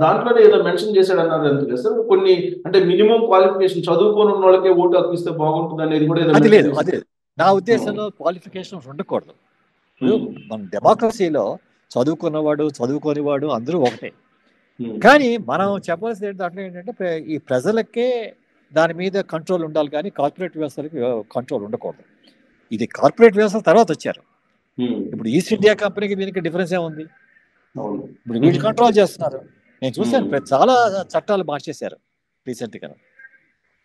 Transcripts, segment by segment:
దాంట్లోనే ఏదో మెన్షన్ చేశాడన్నారు ఎందుకు సార్? కొన్ని అంటే మినిమం క్వాలిఫికేషన్ చదువుకొని ఉన్న వాళ్ళకే ఓటు హక్కు ఇస్తే బాగుంటుంది అనేది కూడా ఏదో అది మెన్షన్ లేదు. చేశారు. అది నా ఉద్దేశంలో క్వాలిఫికేషన్స్ ఉండకూడదు. మన డెమోక్రసీలో చదువుకున్నవాడు చదువుకోనివాడు అందరూ ఒకటే. కానీ మనం చెప్పాల్సిన దాంట్లో ఏంటంటే ఈ ప్రజలకే దాని మీద కంట్రోల్ ఉండాలి, కానీ కార్పొరేట్ వ్యవస్థలకి కంట్రోల్ ఉండకూడదు. ఇది కార్పొరేట్ వ్యవస్థ తర్వాత వచ్చారు. ఇప్పుడు ఈస్ట్ ఇండియా కంపెనీకి దీనికి డిఫరెన్స్ ఏముంది? ఇప్పుడు వీళ్ళు కంట్రోల్ చేస్తున్నారు. నేను చూశాను చాలా చట్టాలు మార్చేశారు రీసెంట్ గా.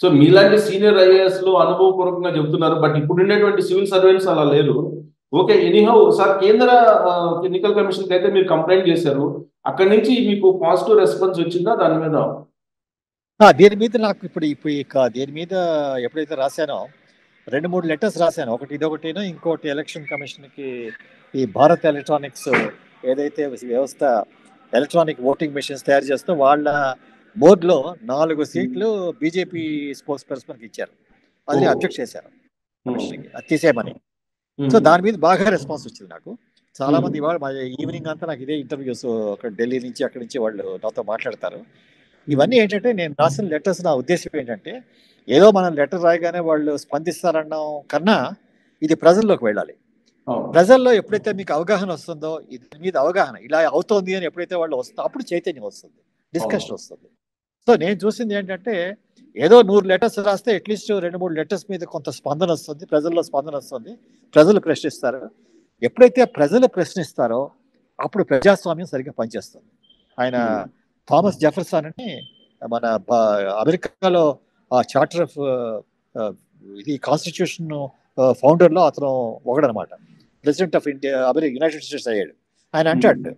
సో మీలాంటి సీనియర్ ఐఏఎస్ లో అనుభవపూర్వకంగా చెబుతున్నారు, బట్ ఇప్పుడు ఉండేటువంటి సివిల్ సర్వెంట్స్ అలా లేరు. ఓకే, ఎనీహౌ సార్, కేంద్ర ఎన్నికల కమిషన్ కి అయితే మీరు కంప్లైంట్ చేశారు, అక్కడి నుంచి మీకు పాజిటివ్ రెస్పాన్స్ వచ్చిందా దాని మీద? దీని మీద నాకు ఇప్పుడు దీని మీద ఎప్పుడైతే రాశానో 2-3 లెటర్స్ రాశాను. ఒకటి ఇదొకటిను, ఇంకోటి ఎలక్షన్ కమిషన్కి ఈ భారత్ ఎలక్ట్రానిక్స్ ఏదైతే వ్యవస్థ ఎలక్ట్రానిక్ ఓటింగ్ మెషిన్స్ తయారు చేస్తూ వాళ్ళ బోర్డులో 4 సీట్లు బీజేపీ స్పోర్ట్స్ పర్సన్కి ఇచ్చారు. అది అబ్జెక్ట్ చేశాను కమిషన్కి, అది తీసేయమని. సో దాని మీద బాగా రెస్పాన్స్ వచ్చింది నాకు. చాలా మంది ఇవాళ ఈవినింగ్ అంతా నాకు ఇదే ఇంటర్వ్యూస్ అక్కడ ఢిల్లీ నుంచి అక్కడి నుంచి వాళ్ళు నాతో మాట్లాడతారు. ఇవన్నీ ఏంటంటే నేను రాసిన లెటర్స్, నా ఉద్దేశం ఏంటంటే ఏదో మనం లెటర్ రాయగానే వాళ్ళు స్పందిస్తారన్నాం కన్నా ఇది ప్రజల్లోకి వెళ్ళాలి. ప్రజల్లో ఎప్పుడైతే మీకు అవగాహన వస్తుందో, దీని మీద అవగాహన ఇలా అవుతోంది అని ఎప్పుడైతే వాళ్ళు వస్తుందో అప్పుడు చైతన్యం వస్తుంది, డిస్కషన్ వస్తుంది. సో నేను చూసింది ఏంటంటే ఏదో 100 లెటర్స్ రాస్తే అట్లీస్ట్ 2-3 లెటర్స్ మీద కొంత స్పందన వస్తుంది, ప్రజల్లో స్పందన వస్తుంది, ప్రజలు ప్రశ్నిస్తారు. ఎప్పుడైతే ప్రజలు ప్రశ్నిస్తారో అప్పుడు ప్రజాస్వామ్యం సరిగ్గా పనిచేస్తుంది. ఆయన థామస్ జెఫర్సన్ అని మన అమెరికాలో చార్టర్ ఆఫ్ ఇది కాన్స్టిట్యూషన్ ఫౌండర్లో అతను ఒకడనమాట. President of India United States అయ్యాడు. ఆయన అంటాడు,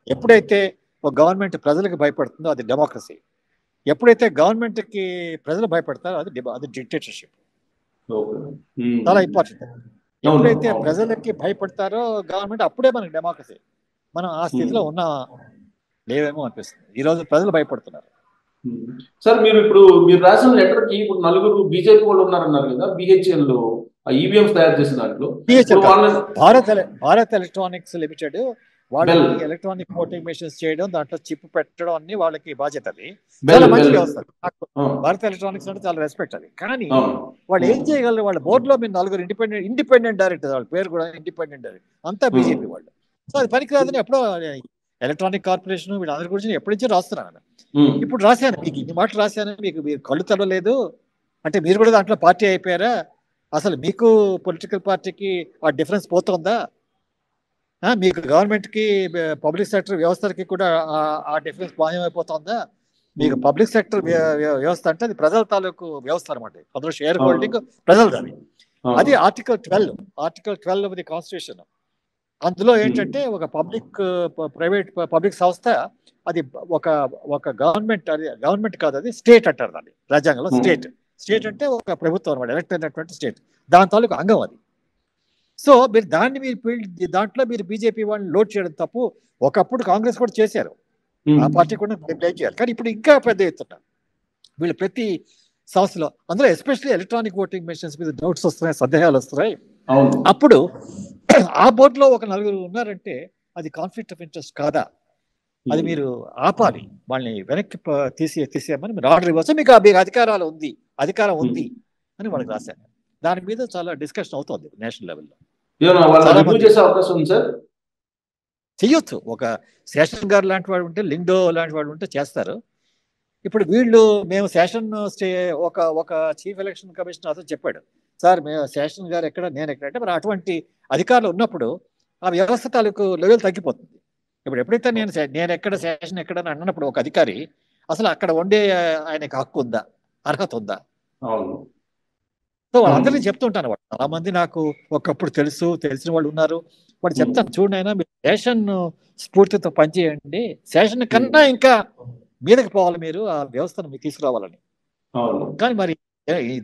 ఎప్పుడైతే ఒక గవర్నమెంట్ ప్రజలకు భయపడుతుందో అది డెమోక్రసీ, ఎప్పుడైతే గవర్నమెంట్కి ప్రజలు భయపడతారో అది డిక్టేటర్షిప్. చాలా ఇంపార్టెంట్. ఎప్పుడైతే ప్రజలకి భయపడతారో గవర్నమెంట్, అప్పుడే మనకి డెమోక్రసీ. మనం ఆ స్థితిలో ఉన్నా లేవేమో అనిపిస్తుంది. ఈ రోజు ప్రజలు భయపడుతున్నారు. సార్ మీరు రాసిన లెటర్ కి ఇప్పుడు 4 బీజేపీ వాళ్ళు ఉన్నారన్నారు కదా, బిహెచ్ఎల్ లో ఈవీఎంస్ తయారు చేసిన దాంట్లో. భారత్ ఎలక్ట్రానిక్స్ లిమిటెడ్ వాళ్ళకి ఎలక్ట్రానిక్ ఓటింగ్ మెషిన్స్ చేయడం, దాంట్లో చిప్ పెట్టడం అన్ని వాళ్ళకి బాధ్యత. అది చాలా మంచి వ్యవస్థ. భారత్ ఎలక్ట్రానిక్స్ అంటే చాలా రెస్పెక్ట్ అది. కానీ వాళ్ళు ఏం చేయగలరు? వాళ్ళ బోర్డులో మీరు 4 ఇండిపెండెంట్ డైరెక్టర్, వాళ్ళ పేరు కూడా ఇండిపెండెంట్ డైరెక్టర్, అంతా బీజేపీ వాళ్ళు. సో అది పనికిరాదని ఎప్పుడో ఎలక్ట్రానిక్ కార్పొరేషన్ వీళ్ళందరి గురించి ఎప్పటి నుంచో రాస్తున్నాను. ఇప్పుడు రాశాను, మీకు ఇన్ని మాటలు రాశాను, మీరు కళ్ళు తెలవలేదు అంటే మీరు కూడా దాంట్లో పార్టీ అయిపోయారా? అసలు మీకు పొలిటికల్ పార్టీకి ఆ డిఫరెన్స్ పోతుందా? మీకు గవర్నమెంట్కి పబ్లిక్ సెక్టర్ వ్యవస్థలకి కూడా ఆ డిఫరెన్స్ మాయమైపోతుందా? మీకు పబ్లిక్ సెక్టర్ వ్యవస్థ అంటే అది ప్రజల తాలూకు వ్యవస్థ అనమాట. అందులో షేర్ హోల్డింగ్ ప్రజలు దాని. అది ఆర్టికల్ 12 ఆఫ్ ది కాన్స్టిట్యూషన్. అందులో ఏంటంటే ఒక పబ్లిక్ సంస్థ అది ఒక గవర్నమెంట్ కాదు, అది స్టేట్ అంటారు దాన్ని రాజ్యాంగంలో. స్టేట్ అంటే ఒక ప్రభుత్వం అనమాట, ఎలక్ట్ అయినటువంటి స్టేట్, దాని తాలూకు అంగం అది. సో మీరు దాంట్లో మీరు బీజేపీ వాళ్ళని లోడ్ చేయడం తప్పు. ఒకప్పుడు కాంగ్రెస్ కూడా చేశారు, ఆ పార్టీ కూడా బ్లేమ్ చేయాలి. కానీ ఇప్పుడు ఇంకా పెద్ద ఎత్తున వీళ్ళు ప్రతి సంస్థలో, అందులో ఎస్పెషల్లీ ఎలక్ట్రానిక్ ఓటింగ్ మెషిన్స్ మీద డౌట్స్ వస్తున్నాయి, సందేహాలు వస్తున్నాయి. అప్పుడు ఆ బోర్డులో ఒక 4 ఉన్నారంటే అది కాన్ఫ్లిక్ట్ ఆఫ్ ఇంట్రెస్ట్ కాదా? అది మీరు ఆపాలి, వాళ్ళని వెనక్కి తీసేయమని మీరు ఆర్డర్ ఇవ్వచ్చు. మీకు అధికారం ఉంది అని వాళ్ళకి రాశాను. దాని మీద చాలా డిస్కషన్ అవుతుంది నేషనల్ లెవెల్లో. చెయ్యొచ్చు. ఒక శేషన్ గారు లాంటి వాడు ఉంటే, లిండో లాంటి వాడు ఉంటే చేస్తారు. ఇప్పుడు వీళ్ళు మేము ఒక చీఫ్ ఎలక్షన్ కమిషనర్ అతను చెప్పాడు, సార్ మేము శేషన్ గారు ఎక్కడ, నేను ఎక్కడ అంటే, మరి అటువంటి అధికారులు ఉన్నప్పుడు ఆ వ్యవస్థ తాలూకు లెవెల్ తగ్గిపోతుంది. ఇప్పుడు ఎప్పుడైతే నేను ఎక్కడ శేషన్ ఎక్కడని అన్నప్పుడు ఒక అధికారి అసలు అక్కడ ఉండే ఆయనకు హక్కు ఉందా, అర్హత ఉందా? సో వాళ్ళందరినీ చెప్తుంటాను. వాళ్ళు చాలా మంది నాకు ఒకప్పుడు తెలిసిన వాళ్ళు ఉన్నారు. వాళ్ళు చెప్తాను, చూడండి అయినా మీరు శేషన్ స్ఫూర్తితో పనిచేయండి, శేషన్ కన్నా ఇంకా మీదకి పోవాలి, మీరు ఆ వ్యవస్థను మీరు తీసుకురావాలని. కానీ మరి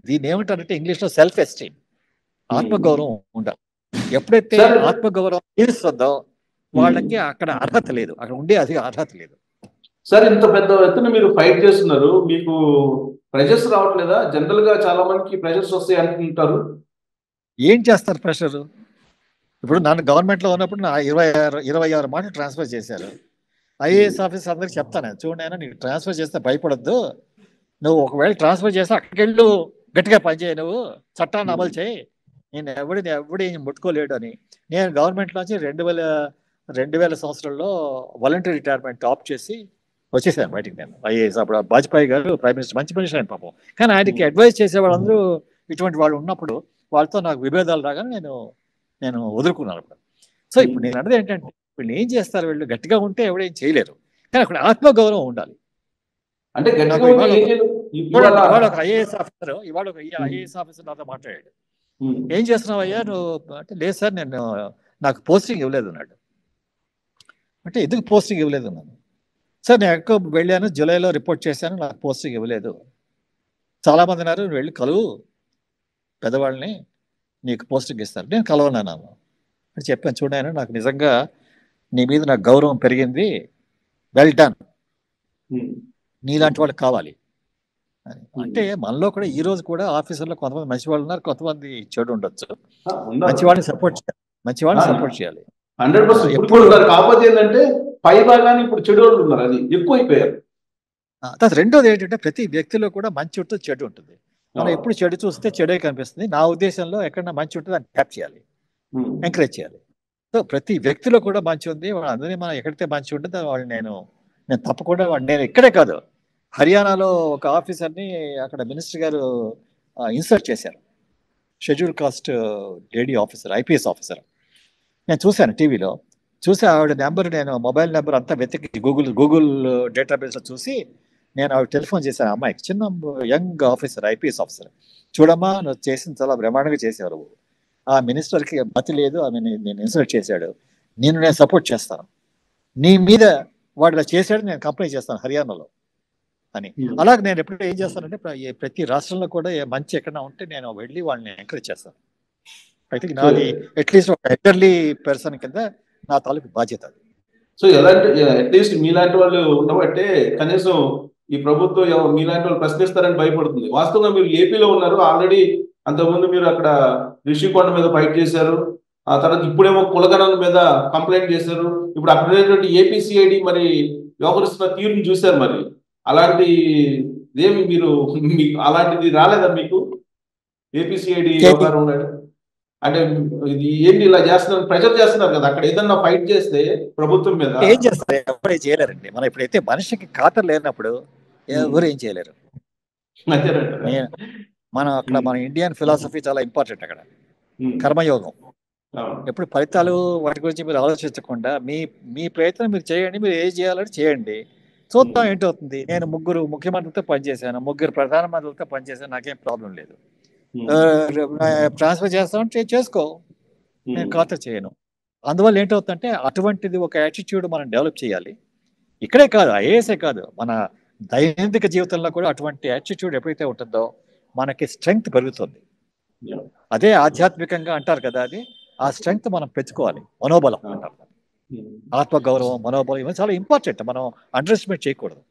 దీన్ని ఏమంటారంటే ఇంగ్లీష్లో సెల్ఫ్ ఎస్టీమ్, ఆత్మగౌరవం ఉండాలి. ఎప్పుడైతే ఆత్మగౌరవం తీరుస్తుందో వాళ్ళకి అక్కడ అర్హత లేదు, అక్కడ ఉండే అర్హత లేదు. సార్ ఇంత పెద్ద ఎత్తున మీరు ఫైట్ చేస్తున్నారు, మీకు ప్రెషర్స్ రావట్లేదా? జనరల్ గా చాలా మందికి ప్రెషర్స్ వస్తాయి అనుకుంటారు. ఏం చేస్తారు ప్రెషర్? ఇప్పుడు నన్ను గవర్నమెంట్లో ఉన్నప్పుడు నా 26 మాటలు ట్రాన్స్ఫర్ చేశారు. ఐఏఎస్ ఆఫీసర్ అందరికి చెప్తాను, చూడండి ఆయన నీకు ట్రాన్స్ఫర్ చేస్తే భయపడొద్దు, నువ్వు ఒకవేళ ట్రాన్స్ఫర్ చేస్తే అక్కడికి వెళ్ళు, గట్టిగా పనిచేయి, నువ్వు చట్టాన్ని అమలు చేయి, నేను ఎవడు ఏం ముట్టుకోలేడు అని. నేను గవర్నమెంట్లోంచి 2000 సంవత్సరంలో వాలంటరీ రిటైర్మెంట్ ఆప్ట్ చేసి వచ్చేసాను బయటికి. నేను ఐఏఎస్ అప్పుడు వాజ్పేయి గారు ప్రైమ్ మినిస్టర్, మంచి మనిషి ఆయన పాపం, కానీ ఆయనకి అడ్వైస్ చేసే వాళ్ళందరూ ఇటువంటి వాళ్ళు ఉన్నప్పుడు వాళ్ళతో నాకు విభేదాలు రాగానే నేను వదులుకున్నాను అప్పుడు. సో ఇప్పుడు నేను అన్నది ఏంటంటే, వీళ్ళు ఏం చేస్తారు, వీళ్ళు గట్టిగా ఉంటే ఎవడేం చేయలేరు, కానీ అక్కడ ఆత్మగౌరవం ఉండాలి. అంటే నాకు ఇవాళ ఒక ఐఏఎస్ ఆఫీసర్ నాతో మాట్లాడాడు, ఏం చేస్తున్నావు అయ్యా నువ్వు అంటే, లేదు సార్ నేను నాకు పోస్టింగ్ ఇవ్వలేదు అన్నాడు. అంటే ఎందుకు పోస్టింగ్ ఇవ్వలేదు అన్నాను. సార్ నేను ఎక్కువ వెళ్ళాను, జూలైలో రిపోర్ట్ చేశాను, నాకు పోస్టింగ్ ఇవ్వలేదు. చాలామంది అన్నారు నువ్వు వెళ్ళి కలువు పెద్దవాళ్ళని, నీకు పోస్టింగ్ ఇస్తారు. నేను కలవన్నాను అని చెప్పాను. చూడాను, నాకు నిజంగా నీ మీద నాకు గౌరవం పెరిగింది, వెల్ డన్, నీలాంటి వాళ్ళు కావాలి అని. అంటే మనలో కూడా ఈ రోజు కూడా ఆఫీసర్లో కొంతమంది మంచి వాళ్ళు ఉన్నారు, కొంతమంది చెడు ఉండొచ్చు. మంచి వాళ్ళని సపోర్ట్ చేయాలి 100%. ఎప్పుడు కాకపోతే ఏంటంటే పై భాగాన్ని ఇప్పుడు చెడు వాళ్ళు ఉన్నారు, అది ఎక్కువైపోయారు. రెండోది ఏంటంటే, ప్రతి వ్యక్తిలో కూడా మంచి ఉంటుంది, చెడు ఉంటుంది. మనం ఎప్పుడు చెడు చూస్తే చెడే కనిపిస్తుంది. నా ఉద్దేశంలో ఎక్కడన్నా మంచి ఉంటుంది దాన్ని ట్యాప్ చేయాలి, ఎంకరేజ్ చేయాలి. సో ప్రతి వ్యక్తిలో కూడా మంచి ఉంది, వాళ్ళందరినీ మనం ఎక్కడైతే మంచి ఉంటుంది వాళ్ళు నేను తప్పకుండా నేను ఇక్కడే కాదు, హర్యానాలో ఒక ఆఫీసర్ని అక్కడ మినిస్టర్ గారు ఇన్సర్ట్ చేశారు, schedule caste lady officer, IPS officer. నేను చూశాను టీవీలో, చూసి ఆవిడ నెంబర్, నేను మొబైల్ నెంబర్ అంతా వెతికి గూగుల్ డేటాబేస్లో చూసి నేను ఆవిడ టెలిఫోన్ చేశాను. అమ్మాయికి, చిన్న యంగ్ ఆఫీసర్, ఐపీఎస్ ఆఫీసర్, చూడమ్మా నువ్వు చేసింది చాలా బ్రహ్మాండంగా చేసేవారు, ఆ మినిస్టర్కి మతి లేదు, ఆమె నేను ఇన్సల్ట్ చేశాడు, నేను సపోర్ట్ చేస్తాను, నీ మీద వాడు చేశాడు, నేను కంప్లైంట్ చేస్తాను హర్యానాలో అని. అలాగే నేను ఎప్పుడు ఏం చేస్తానంటే, ప్రతి రాష్ట్రంలో కూడా మంచి ఎక్కడన్నా ఉంటే నేను వెళ్ళి వాళ్ళని ఎంకరేజ్ చేస్తాను. ఐ థింక్ నాది అట్లీస్ట్ ఒక ఎల్డర్లీ పర్సన్ కింద నా తాలూకు బాధ్యత అది. సో ఎలాంటి అట్లీస్ట్ మీలాంటి వాళ్ళు ఉండబట్టే కనీసం ఈ ప్రభుత్వం మీలాంటి వాళ్ళు ప్రశ్నిస్తారని భయపడుతుంది. వాస్తవంగా మీరు ఏపీలో ఉన్నారు ఆల్రెడీ, అంతకుముందు మీరు అక్కడ రిషికొండ మీద ఫైట్ చేశారు, ఆ తర్వాత ఇప్పుడేమో కులగణన మీద కంప్లైంట్ చేశారు, ఇప్పుడు అక్కడ ఉన్నటువంటి ఏపీసీఐడి మరి వ్యవహరిస్తున్న తీరుని చూశారు. మరి అలాంటి ఏమి మీకు అలాంటిది రాలేదా మీకు? ఏపీసీఐడి వ్యవహారం అంటే ఇది ఏంటి ఇలా చేస్తున్నారు, ప్రెషర్ చేస్తున్నారు కదా, అక్కడ ఏదన్నా ఫైట్ చేస్తే ప్రభుత్వం మీద ఏం చేస్తారు, ఎవరు చేయలేరండి. మనం ఇప్పుడైతే మనిషికి ఖాతరు లేనప్పుడు ఎవరు ఏం చేయలేరు. మనం అక్కడ మన ఇండియన్ ఫిలాసఫీ చాలా ఇంపార్టెంట్ అక్కడ, కర్మయోగం. ఎప్పుడు ఫలితాలు వాటి గురించి మీరు ఆలోచించకుండా మీ ప్రయత్నం మీరు చేయండి, మీరు ఏం చేయాలని చేయండి, చూద్దాం ఏంటవుతుంది. నేను 3 ముఖ్యమంత్రులతో పనిచేశాను, 3 ప్రధానమంత్రులతో పనిచేశాను, నాకేం ప్రాబ్లం లేదు. ట్రాన్స్ఫర్ చేస్తామంటే చేసుకో, నేను ఖాతరు చేయను. అందువల్ల ఏంటవుతుందంటే, అటువంటిది ఒక యాటిట్యూడ్ మనం డెవలప్ చేయాలి. ఇక్కడే కాదు, ఐఏఎస్ఏ కాదు, మన దైనందిక జీవితంలో కూడా అటువంటి యాటిట్యూడ్ ఎప్పుడైతే ఉంటుందో మనకి స్ట్రెంగ్త్ పెరుగుతుంది. అదే ఆధ్యాత్మికంగా అంటారు కదా, అది ఆ స్ట్రెంగ్త్ మనం పెంచుకోవాలి, మనోబలం అంటారు. ఆత్మగౌరవం, మనోబలం ఇవన్నీ చాలా ఇంపార్టెంట్, మనం అండర్ ఎస్టిమేట్ చేయకూడదు.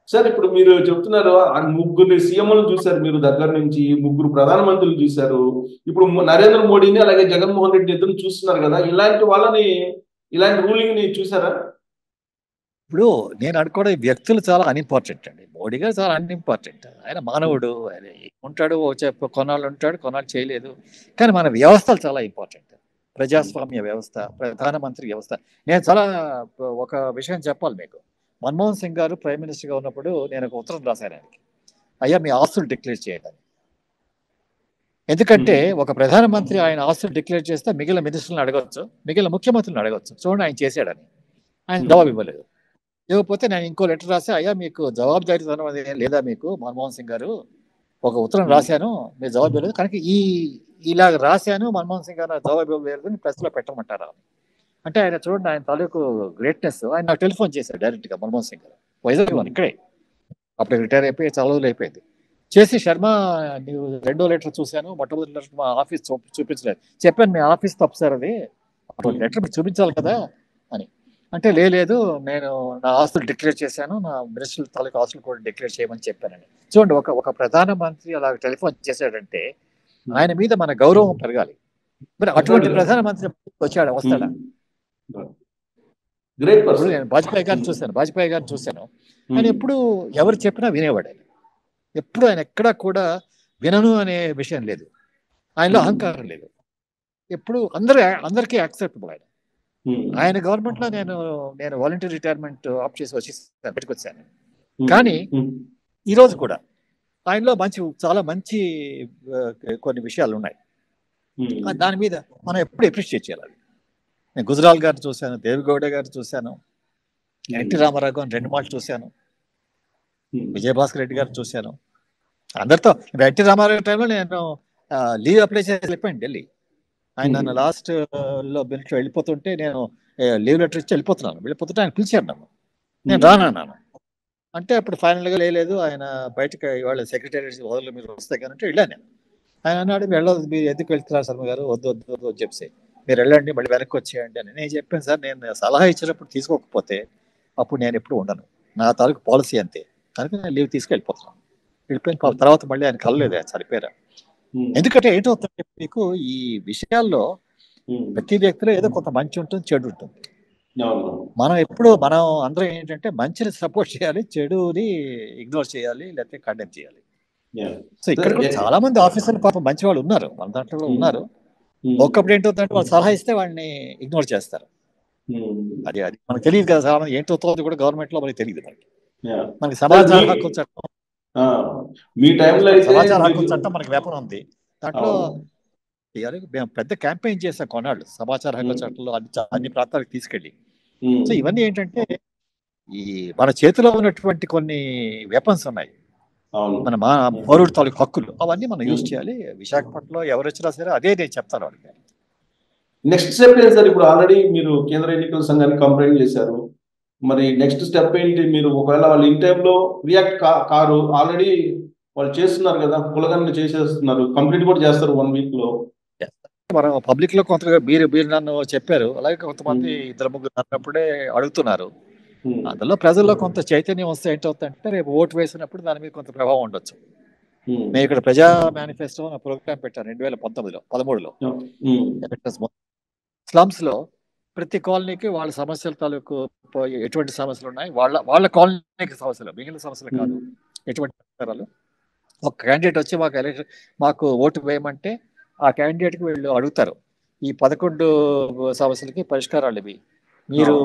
సార్ ఇప్పుడు మీరు చెప్తున్నారు 3 సీఎంలను చూశారు మీరు దగ్గర నుంచి, 3 ప్రధానమంత్రులు చూశారు, ఇప్పుడు నరేంద్ర మోడీని అలాగే జగన్మోహన్ రెడ్డి ఇద్దరు చూస్తున్నారు కదా, ఇలాంటి రూలింగ్ ని చూసారా? ఇప్పుడు నేను అనుకోవడం, వ్యక్తులు చాలా అన్ఇంపార్టెంట్ అండి. మోడీ గారు చాలా అన్ఇంపార్టెంట్, ఆయన మానవుడు, ఆయన ఉంటాడు, కొన్నాళ్ళు ఉంటాడు, కొన్నాళ్ళు చేయలేదు. కానీ మన వ్యవస్థలు చాలా ఇంపార్టెంట్, ప్రజాస్వామ్య వ్యవస్థ, ప్రధానమంత్రి వ్యవస్థ. నేను చాలా ఒక విషయం చెప్పాలి మీకు. మన్మోహన్ సింగ్ గారు ప్రైమ్ మినిస్టర్గా ఉన్నప్పుడు నేను ఒక ఉత్తరం రాశాను ఆయనకి, అయ్యా మీ ఆస్తులు డిక్లేర్ చేయండి. ఎందుకంటే ఒక ప్రధానమంత్రి ఆయన ఆస్తులు డిక్లేర్ చేస్తే మిగిలిన మినిస్టర్లను అడగవచ్చు, మిగిలిన ముఖ్యమంత్రులను అడగవచ్చు, చూడండి ఆయన చేశాడని. ఆయన జవాబు ఇవ్వలేదు. ఇవ్వకపోతే నేను ఇంకో లెటర్ రాసి, అయ్యా మీకు జవాబుదారీతనం అనేది లేదా మీకు మన్మోహన్ సింగ్ గారు, ఒక ఉత్తరం రాశాను, మీరు జవాబు ఇవ్వలేదు, కనుక ఇలాగ రాశాను, మన్మోహన్ సింగ్ గారు జవాబు ఇవ్వలేదు, ప్రెస్లో పెట్టమంటారా అంటే, ఆయన చూడండి ఆయన తాలూకు గ్రేట్నెస్. ఆయన నాకు టెలిఫోన్ చేశారు డైరెక్ట్గా, మన్మోహన్ సింగ్ గారు, వైజాగ్ ఇక్కడే, అప్పుడు రిటైర్ అయిపోయి చాలా రోజులు అయిపోయింది. చేసి, శర్మ నీవు 2వ లెటర్ చూశాను, మొట్టమొదటి లెటర్ మా ఆఫీస్ చూపించలేదు, చెప్పాను మీ ఆఫీస్ తప్పు సార్, అది అటువంటి లెటర్ మీరు చూపించాలి కదా అని. అంటే లేదు, నేను నా ఆస్తులు డిక్లేర్ చేశాను, నా మినిస్టర్ తాలూకు ఆస్తులు కూడా డిక్లేర్ చేయమని చెప్పానండి. చూడండి, ఒక ప్రధానమంత్రి అలా టెలిఫోన్ చేశాడంటే ఆయన మీద మన గౌరవం పెరగాలి. మరి అటువంటి ప్రధానమంత్రి వస్తాడా? గ్రేట్ ఇప్పుడు పర్సన్. నేను వాజ్పేయి గారిని చూశాను. ఆయన ఎప్పుడు ఎవరు చెప్పినా వినేవాడు. ఆయన ఎప్పుడు ఆయన ఎక్కడా కూడా వినను అనే విషయం లేదు. ఆయనలో అహంకారం లేదు. ఎప్పుడు అందరికీ యాక్సెప్టబుల్ ఆయన. ఆయన గవర్నమెంట్ లో నేను వాలంటీర్ రిటైర్మెంట్ ఆప్ చేసి బయటకు వచ్చాను. కానీ ఈ రోజు కూడా ఆయనలో చాలా మంచి కొన్ని విషయాలు ఉన్నాయి. దాని మీద మనం ఎప్పుడు అప్రిషియేట్ చేయాలి. నేను గుజరాల్ గారిని చూశాను, దేవిగౌడ గారిని చూశాను, ఎన్టీ రామారావు గారిని 2 మాటలు చూశాను, విజయభాస్కర్ రెడ్డి గారిని చూశాను. అందరితో ఎన్టీ రామారావు టైంలో నేను లీవ్ అప్లై చేసి వెళ్ళిపోయాను ఢిల్లీ. ఆయన నన్ను లాస్ట్ లో బెనిట్లో వెళ్ళిపోతుంటే నేను లీవ్ లెటర్ ఇచ్చి వెళ్ళిపోతుంటే ఆయన పిలిచారు నన్ను. నేను రానన్నాను. అంటే అప్పుడు ఫైనల్గా లేదు, ఆయన బయటకు ఇవాళ సెక్రటరీ వదలు మీరు వస్తే కానీ వెళ్ళాను నేను. ఆయన అన్నాడు వెళ్ళదు, మీరు ఎందుకు వెళ్తున్నారు శర్మ గారు, వద్దు చెప్పి మీరు వెళ్ళండి, మళ్ళీ వెనక్కి వచ్చేయండి అని. నేను చెప్పాను సార్, నేను సలహా ఇచ్చినప్పుడు తీసుకోకపోతే అప్పుడు నేను ఎప్పుడు ఉండను, నా తాలూకు పాలసీ అంతే, కనుక నేను లీవ్ తీసుకెళ్ళిపోతున్నాను. వెళ్ళిపోయిన తర్వాత మళ్ళీ ఆయన కలలేదు, ఆయన చనిపోయారు. ఎందుకంటే ఏంటవుతుంది మీకు ఈ విషయాల్లో ప్రతి వ్యక్తిలో ఏదో కొంత మంచి ఉంటుంది, చెడు ఉంటుంది. మనం అందరం ఏంటంటే మంచిని సపోర్ట్ చేయాలి, చెడుని ఇగ్నోర్ చేయాలి, లేకపోతే కండెమ్ చేయాలి. సో ఇక్కడ కూడా చాలా మంది ఆఫీసర్లు పాపం మంచి వాళ్ళు ఉన్నారు, మన దాంట్లో ఉన్నారు. ఒక్కప్పుడు ఏంటవుతుందంటే వాళ్ళు సలహా ఇస్తే వాళ్ళని ఇగ్నోర్ చేస్తారు. అది మనకు తెలియదు కదా, చాలా మంది ఏంటవుతుంది కూడా గవర్నమెంట్ లో మనకి తెలియదు. మనకి సమాచార హక్కు చట్టం, మీ టైంలో సమాచార హక్కు చట్టం మనకి వేపన ఉంది. దాంట్లో మేము పెద్ద క్యాంపెయిన్ చేసాం కొన్నాళ్ళు సమాచార హక్కు చట్టంలో అన్ని ప్రాంతాలకు తీసుకెళ్ళి. సో ఇవన్నీ ఏంటంటే ఈ మన చేతిలో ఉన్నటువంటి కొన్ని వెపన్స్ ఉన్నాయి, మన పౌరుడి తాలూకు హక్కులు, అవన్నీ మనం యూజ్ చేయాలి. విశాఖపట్నంలో ఎవరు వచ్చినా సరే అదే నేను చెప్తాను వాళ్ళకి. నెక్స్ట్ స్టెప్ ఏంటి సార్? ఇప్పుడు ఆల్రెడీ మీరు కేంద్ర ఎన్నికల సంఘానికి కంప్లైంట్ చేశారు, మరి నెక్స్ట్ స్టెప్ ఏంటి? మీరు ఒకవేళ వాళ్ళు ఇన్ టైంలో రియాక్ట్ కారు, ఆల్రెడీ వాళ్ళు చేస్తున్నారు కదా, కులగన్న చేసేస్తున్నారు, కంప్లీట్ కూడా చేస్తారు 1 వీక్ లో. మనం పబ్లిక్ లో కొంతగా మీరు నన్ను చెప్పారు, అలాగే కొంతమంది 2-3 అన్నప్పుడే అడుగుతున్నారు. అందులో ప్రజల్లో కొంత చైతన్యం వస్తే ఏంటవుతుందంటే రేపు ఓటు వేసినప్పుడు దాని మీద కొంత ప్రభావం ఉండొచ్చు. నేను ఇక్కడ ప్రజా మేనిఫెస్టో నా ప్రోగ్రామ్ పెట్టాను 2013లో. స్లమ్స్ లో ప్రతి కాలనీకి వాళ్ళ సమస్యల తాలూకు ఎటువంటి సమస్యలు ఉన్నాయి, వాళ్ళ కాలనీకి సమస్యలు, మిగిలిన సమస్యలు కాదు, ఎటువంటి పరిష్కారాలు. ఒక క్యాండిడేట్ వచ్చి మాకు ఓటు వేయమంటే ఆ క్యాండిడేట్కి వీళ్ళు అడుగుతారు, ఈ 11 సమస్యలకి పరిష్కారాలు ఇవి, మీరు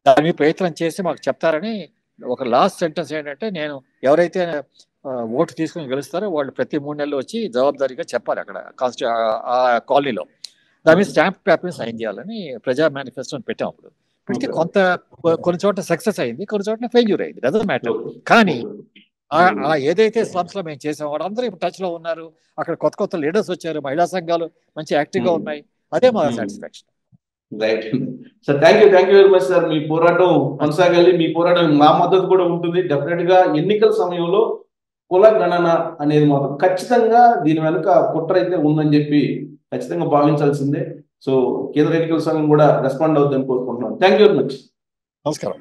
దాని మీద ప్రయత్నం చేసి మాకు చెప్తారని. ఒక లాస్ట్ సెంటెన్స్ ఏంటంటే, నేను ఎవరైతే ఓటు తీసుకుని గెలుస్తారో వాళ్ళు ప్రతి 3 నెలలు వచ్చి జవాబుదారీగా చెప్పాలి అక్కడ ఆ కాలనీలో. దాని మీద స్టాంప్ పేపర్ని సైన్ చేయాలని ప్రజా మేనిఫెస్టోని పెట్టాం. అప్పుడు పెడితే కొన్ని చోట్ల సక్సెస్ అయింది, కొన్ని చోట్ల ఫెయిల్యూర్ అయింది, డజంట్ మ్యాటర్. కానీ ఏదైతే స్లమ్స్ లో మేము చేసాం వాళ్ళందరూ ఇప్పుడు టచ్ లో ఉన్నారు. అక్కడ కొత్త లీడర్స్ వచ్చారు, మహిళా సంఘాలు మంచి యాక్టివ్ గా ఉన్నాయి. అదే మా satisfaction. Right sir, thank you very much sir. మీ పోరాటం కొనసాగాలి, మీ పోరాటం మా మద్దతు కూడా ఉంటుంది. డెఫినెట్ గా ఎన్నికల సమయంలో కుల గణన అనేది మాత్రం ఖచ్చితంగా దీని వెనుక కుట్ర అయితే ఉందని చెప్పి ఖచ్చితంగా భావించాల్సిందే. సో కేంద్ర ఎన్నికల సంఘం కూడా రెస్పాండ్ అవుతుందని కోరుకుంటున్నాను. Thank you very much. నమస్కారం.